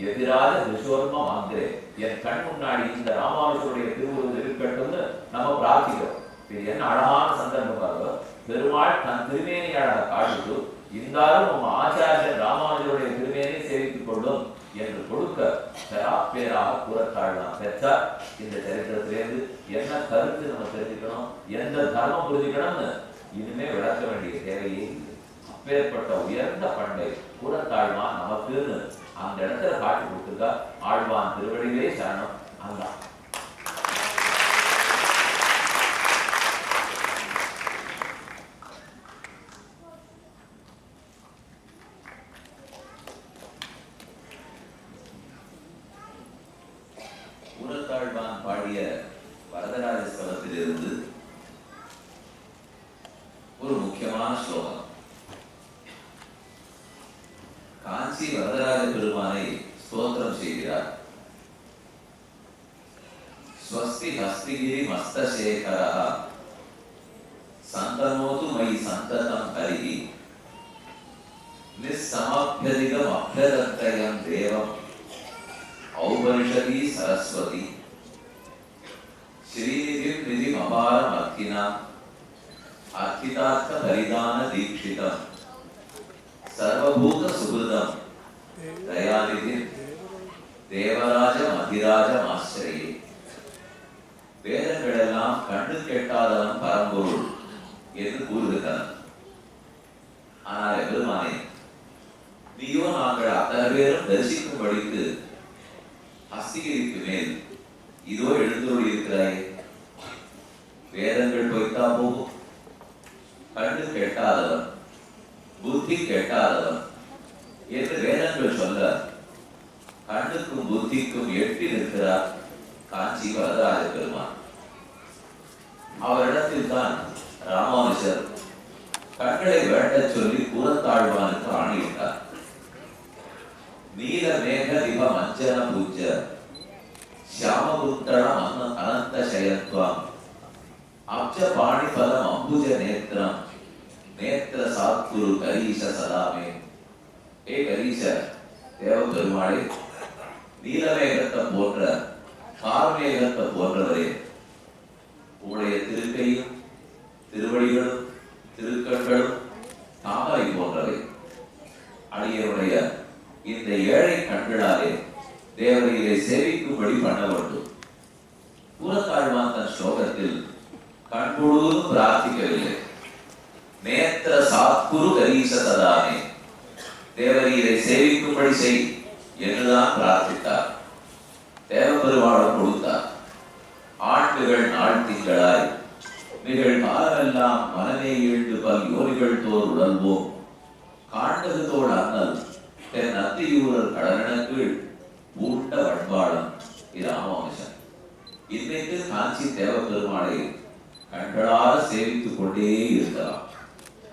எதிராக ரிஷோர்ம மாந்திரே என் கண் முன்னாடி இந்த ராமானுஜருடைய திருவுருவம் இருக்கட்டும்னு நம்ம பிரார்த்திக்கிறோம். இது என்ன அழகான சந்தர்ப்பம் பாருங்க. பெருமாள் தன் திருமேனி அழகா காட்டிட்டு இருந்தாலும் உங்க ஆச்சாரியன் ராமானுஜருடைய திருமேனியை சேவித்துக் கொள்ளும் என்று கொடுக்க பேராக கூறத்தாழ்லாம் பெற்றார். இந்த சரித்திரத்திலேருந்து என்ன கருத்து நம்ம தெரிஞ்சுக்கணும், எந்த தர்மம் புரிஞ்சுக்கணும்னு இனிமே விளக்க வேண்டிய தேவையே இல்லை. அப்பேற்பட்ட உயர்ந்த பண்பை கூறத்தாழ்வான் நமக்குன்னு அந்த இடத்துல காட்டி கொடுத்துருக்கா. ஆழ்வான் திருவடிகளே சரணம். அந்த கூறத்தாழ்வான் பாடிய வரதராஜ ஸ்தலத்திலிருந்து ஒரு முக்கியமான ஸ்லோகம். காஞ்சி வரதராஜ பெருமானை ஸ்தோத்திரம் செய்கிறார். ஸ்வஸ்தி ஹஸ்திகிரி மஸ்தசேகரः சந்தனோது மயி சந்ததம் ஹரிஹி நிஸ்ஸமாப்யதிகம் அப்யதத்தயம் தேவம் ஔபனிஷதி சரஸ்வதி ஸ்ரீநிதிம் நிதிம் அபாரம் அர்த்தினாம் அர்த்திதார்த்த பரிதான தீட்சிதம் சர்வபூத சுகிருதம் தயாநிதி தேவராஜம் அதிராஜம் ஆசிரியே. வேதங்கள் எல்லாம் கண்டு கேட்டாதவன் பரம்பொருள் என்று கூறுகிறார். ஆனால் பெருமானே, நீயோ நாங்கள் அத்தனை பேரும் தரிசிக்கும்படிக்கு ஹஸ்திகிரிக்கு மேல் இதோ எழுந்தருளி இருக்கிறாயே. வேதங்கள் பொய்த்தா போகும், கண்டு கேட்டாதவன் புத்தி கேட்டாதவன் என்று வேதங்கள் சொல்ல கண்ணுக்கும் புத்திக்கும் எட்டி நிற்கிறார் காஞ்சி வரதராஜ பெருமான். அவரிடத்தில் தான் ராமானுஜர் கண்களை வேண்ட சொல்லி கூறத்தாழ்வானுக்கு ஆணையிட்டார். நீல மேக திவ மஞ்சன பூஜ ஷியாமபுத்திரம் அனந்த சயத்வம் அப்ஜ பாணிபதம் அம்புஜ நேத்திரம் நேத்திர சாத்துரு கரீஷ சதாமே. ஏ கரீஷ தேவ பெருமாளே, நீலமேகத்தை போன்ற கார்மேகத்தை போன்றவரே, உங்களுடைய திருக்கையும் திருவடிகளும் திருக்கண்களும் தாமரை போன்றவை. அடியனுடைய இந்த ஏழை கண்களாலே தேவரையை சேவிக்கும்படி பண்ண வேண்டும். கூறத்தாழ்வான் தன் ஸ்லோகத்தில் கண் முழுவதும் பிரார்த்திக்கவில்லை. நேத்திர சாத்குரு கரீஷ சதாமே, தேவரீரை சேவிக்கும்படி செய் என்றுதான் பிரார்த்தித்தார். தேவபெருமாளும் கொடுத்தார். ஆண்டுகள் நாள் திங்களாய் நிகழ் காலமெல்லாம் மனமே ஈழ்ந்து பல் யோனிகள் தோர் உடல்வோம் காண்டது தோடு அண்ணல் தென் அத்தியூரர் கடனக்கு ஊட்ட வண்பாளம். இது ராமானுஜன். இன்னைக்கு காஞ்சி தேவ பெருமாளை கண்களார சேவித்துக் கொண்டே இருக்கலாம்.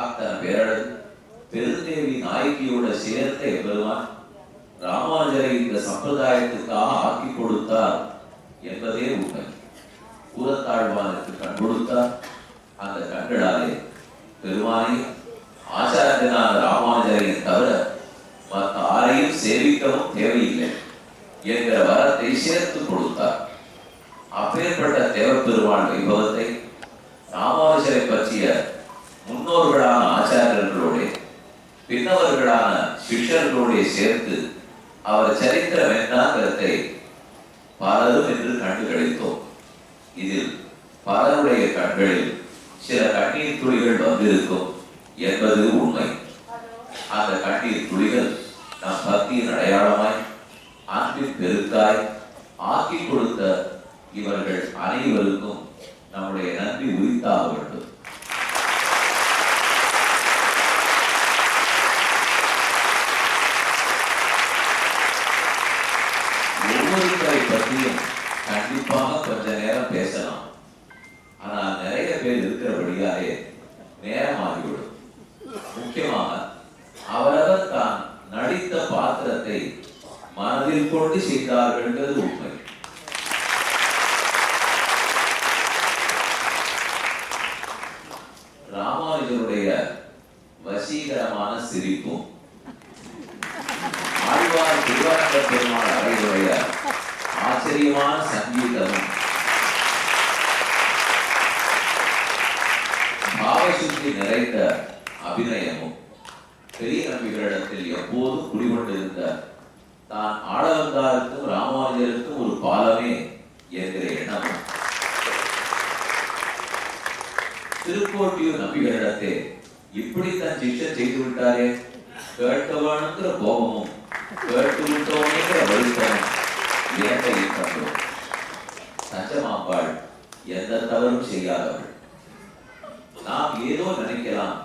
அத்தனை பேரழகு பெருந்தேவி நாயகியோட சேர்த்த பெருமான் ராமானுஜரை இந்த சம்பிரதாயத்துக்காக ஆக்கி கொடுத்தார் என்பதே உண்மை. கூறத்தாழ்வானுக்கு கண் கொடுத்தார். அந்த கண்களாலே பெருமானை ஆச்சாரியனான ராமானுஜரையும் தவிர மற்ற ஆரையும் சேவிக்கவும் தேவையில்லை என்கிற வரத்தை சேர்த்து கொடுத்தார். அப்பேற்பட்ட தேவப்பெருமான் வைபவத்தை ராமானுஜரை பற்றிய முன்னோர்களான ஆச்சாரியர்களோட பின்னவர்களான சிஷ்யர்களோட சேர்த்து அவர் சரித்திரம் என்னாங்கிறதை பலரும் என்று கண்டு கிடைத்தோம். இதில் பலருடைய கண்களில் சில கண்ணீர் துளிகள் வந்திருக்கும் என்பது உண்மை. அந்த கண்ணீர் துளிகள் நம் பக்தியின் அடையாளமாய் அன்பின் பெருக்காய் ஆக்கி கொடுத்த இவர்கள் அனைவருக்கும் நம்முடைய நன்றி உரித்தாக வேண்டும். ஒவ்வொருத்தரை பற்றியும் கண்டிப்பாக கொஞ்ச நேரம் பேசலாம். ஆனால் நிறைய பேர் இருக்கிறபடியாலே நேரமாகிவிடும். முக்கியமாக அவரவர் தான் நடித்த பாத்திரத்தை மனதில் கொண்டு செய்தார்கள் என்பது உண்மை. ராமானுஜருடைய வசீகரமான சிரிப்பும் ஆழ்வார் திருவரங்க பெருமாள் அறையுடைய ஆச்சரியமான சங்கீதமும் பாவசுத்தி நிறைந்த அபிநயமும் பெரிய நம்பிகளிடத்தில் எப்போதும் குடிகொண்டிருந்த தான் ஆளவந்தாருக்கும் ராமானுஜருக்கும் ஒரு பாலமே என்கிற எண்ணமும் திருக்கோட்டியூர் நம்பிகளிடத்தே இப்படி தன் சிஷ்யன் செய்து விட்டாரே கேட்கவேணுங்கிற கோபமும் கேட்டு விட்டோமேங்கிற வருத்தமும் இரண்டை கண்டோம். தஞ்சமாம்பாள் எந்த தவறும் செய்யாதவள். நாம் ஏதோ நினைக்கலாம்,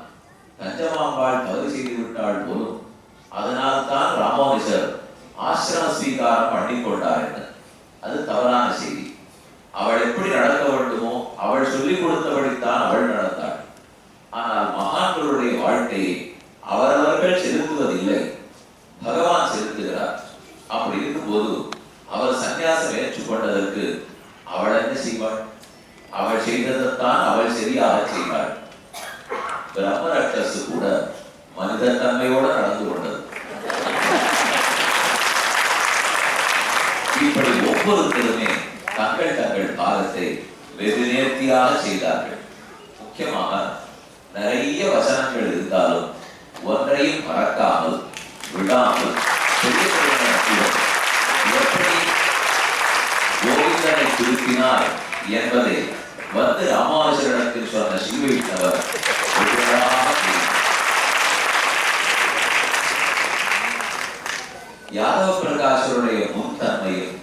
தஞ்சமாம்பாள் தவறு செய்து விட்டாள் போலும், அதனால் தான் ராமானுஜர் ஆசிரம ஸ்வீகாரம் பண்ணிக்கொண்டார் என்று. அது தவறான செய்தி. அவள் எப்படி நடக்க வேண்டுமோ அவள் சொல்லிக் கொடுத்தபடித்தான் அவள் நடந்தாள். ஆனால் மகான்களுடைய வாழ்க்கையை அவரவர்கள் செலுத்துவதில்லை, பகவான் செலுத்துகிறார். அப்படி இருக்கும்போது அவர் சன்னியாசம் ஏற்றுக்கொண்டதற்கு அவள் என்ன செய்வாள்? அவள் செய்ததைத்தான் அவள் சரியாக செய்வாள். பிரம்மரட்சசு கூட மனித தன்மையோடு நடந்து கொண்டது. இப்படி ஒவ்வொருத்தருமே தங்கள் தங்கள் பாகத்தை வெகு நேர்த்தியாக செய்தார்கள். முக்கியமாக நிறைய வசனங்கள் இருந்தாலும் ஒன்றையும் மறக்காமல் விடாமல் எப்படி கோவிந்தனை திருப்பினார் என்பதை வந்து ராமானுஜரிடத்தில் சொன்ன ஸ்ரீவைஷ்ணவர் யாதவ பிரகாசருடைய முன்தன்மையும்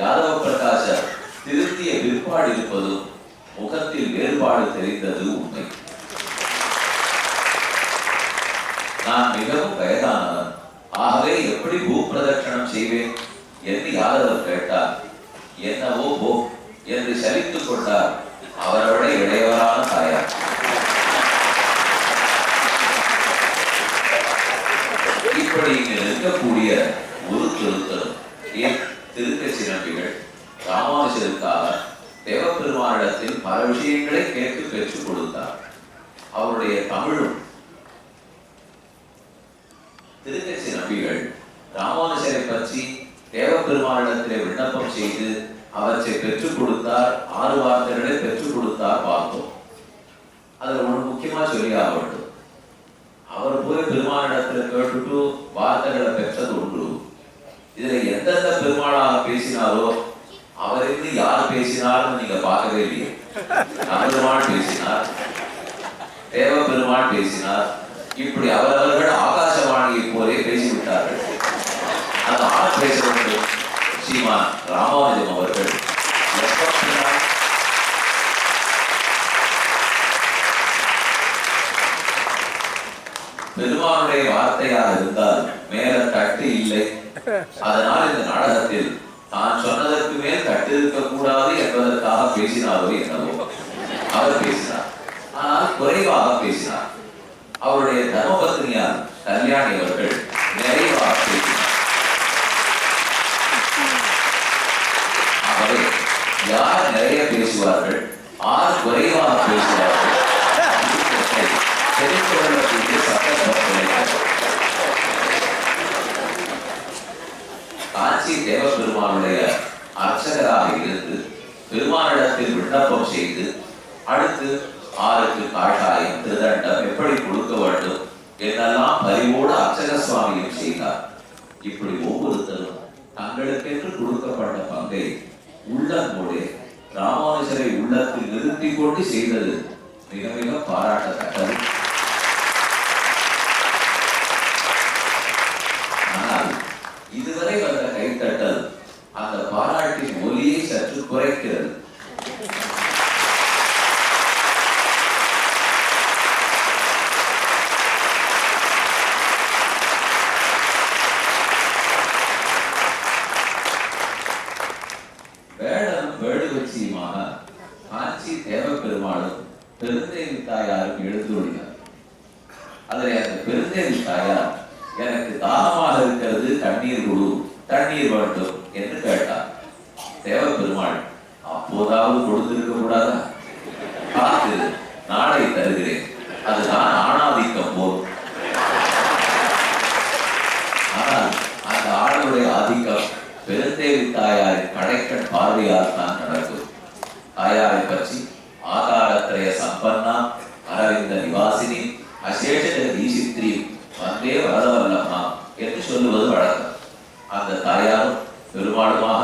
யாதவ பிரகாசர் திருத்திய பிற்பாடு இருப்பதும் முகத்தில் வேறுபாடு தெரிந்தது உண்மை. நான் மிகவும் வயதானவன், ஆகவே எப்படி பூப்பிரதட்சணம் செய்வேன் என்று யாதவர் கேட்டார். என்னவோ போ என்று சலித்துக் கொண்டார் அவரோட இளையவரான தாயார். இப்படி இங்கு இருக்கக்கூடிய ஒரு திருத்தரும் ஏன் திருக்கட்சி நம்பிகள் ராமானுஜருக்காக தேவப்பெருமானிடத்தில் பல விஷயங்களை கேட்டு பெற்றுக் கொடுத்தார். அவருடைய தமிழும் திருக்கட்சி நம்பிகள் ராமானுஜரை பற்றி தேவப்பெருமானிடத்திலே விண்ணப்பம் செய்து அவற்றை பெற்றுக் கொடுத்தார். 6 வார்த்தைகளை பெற்றுக் கொடுத்தார் பார்த்தோம். அதுல ஒன்று முக்கியமா சொல்லியாக வேண்டும். அவர் போய் பெருமானிடத்தில் கேட்டுட்டு வார்த்தைகளை பெற்றது ஒன்று. இதுல எந்தெந்த பெருமாளாக பேசினாரோ அவருக்கு யார் பேசினார்னு நீங்க பார்க்கவே இல்லையே. பெருமாள் பேசினார், தேவ பெருமாள் பேசினார். இப்படி அவரவர்கள் ஆகாசவாணியை போலே பேசிவிட்டார்கள். அந்த ஆள் பேச வேண்டும். ஸ்ரீமான் ராமானுஜம் அவர்கள் பெருமானுடைய வார்த்தையாக இருந்தால் மேல தட்டு இல்லை. அதனால் இந்த நாடகத்தில் தான் சொன்னதற்கு மேல் தட்டு இருக்க கூடாது என்பதற்காக பேசினாரோ என்னவோ அவர் பேசினார். ஆனால் குறைவாக பேசினார். அவருடைய தர்மபத்னியார் கல்யாணி அவர்கள் நிறைவாக பேசினார். ஆகவே யார் நிறைய பேசுவார்கள், யார் குறைவாக பேசுவார்கள் காஞ்சி தேவ பெருமானுடைய அர்ச்சகராக இருந்து பெருமானிடத்தில் விண்ணப்பம் செய்து அடுத்து 6க்கு காட்டாயம் திருதண்டம் எப்படி கொடுக்க வேண்டும் என்னெல்லாம் பரிவோடு அர்ச்சக சுவாமியும் செய்தார். இப்படி ஒவ்வொருத்தரும் தங்களுக்கென்று கொடுக்கப்பட்ட பங்கை உள்ளம்போடு ராமானுஜரை உள்ளத்தில் நிறுத்தி கொண்டு செய்தது மிக மிக பாராட்டத்தக்கது. ஆனால் இதுவரை வந்த கைத்தட்டல் அந்த பாராட்டின் ஒலியை சற்று குறைக்கிறது. வேடனும் வேடுவச்சியுமாக காஞ்சி தேவ பெருமாளும் பெருந்தேவி தாயாரும் எழுந்துள்ளார். அதில் அந்த பெருந்தேவி தாயார் எனக்கு தாகமாக இருக்கிறது, தண்ணீர் கொடு, தண்ணீர் வேண்டும் என்று கேட்டார். தேவ பெருமாள் அப்போதாவது கொடுத்திருக்க கூடாதா? பார்த்து நாளை தருகிறேன், அதுதான் ஆணாதிக்கம் போதும். ஆனால் அந்த ஆளுடைய அதிகம் பெருந்தேவி தாயாரின் கடைக்கண் பார்வையால் தான் நடக்கும். தாயாரை பற்றி ஆகாரத்திரய சம்பன்னா அரவிந்த நிவாசினி அசேஷ தீசித்ரி வந்தே வரதவல்லம்மா என்று சொல்லுவது வழக்கம். அந்த தாயாரும் பெருமாளுமாக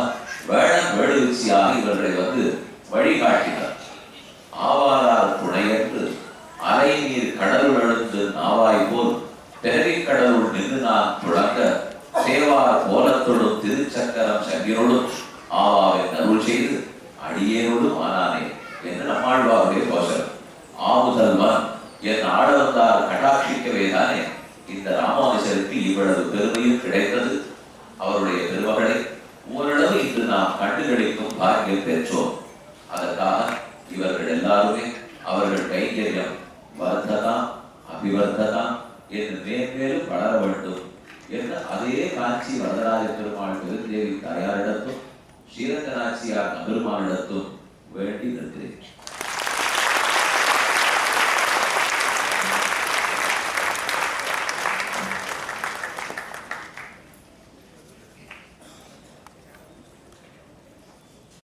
வேளம் வேடுவிச்சியாக இவர்களை வந்து வழிகாட்டினார். ஆவாரார் துணையென்று அலை நீர் கடலுள் எழுந்து நாவாய் போல் பிறவி கடலுள் நின்று நான் துளங்க சேவார் கோலத்தொடும் திருச்சக்கரம் சங்கினோடும் ஆவாவை அருள் செய்து அடியேனோடும் ஆனானே என்று நம்மாழ்வாருடைய கோஷம். ஆமுதல்வன் என் ஆட வந்தார் கட்டாட்சிக்கவே தானே இந்த ராமானுஜருக்கு இவ்வளவு பெருமையும் கிடைத்தது. அவருடைய பெருமகளை ஓரளவு இன்று நாம் கண்டுகளிக்கும் பாக்கியம் பெற்றோம். அதற்காக இவர்கள் எல்லாருமே அவர்கள் கைங்கரியம் வர்த்ததா அபிவர்த்ததா என்று மேன்மேலும் வளர வேண்டும் என்று அதே காஞ்சி வரதராஜ பெருமாள் பெருந்தேவி தாயாரிடத்தும் ஸ்ரீரங்கநாச்சியார் பெருமாளிடத்தும் வேண்டி நிற்கிறேன்.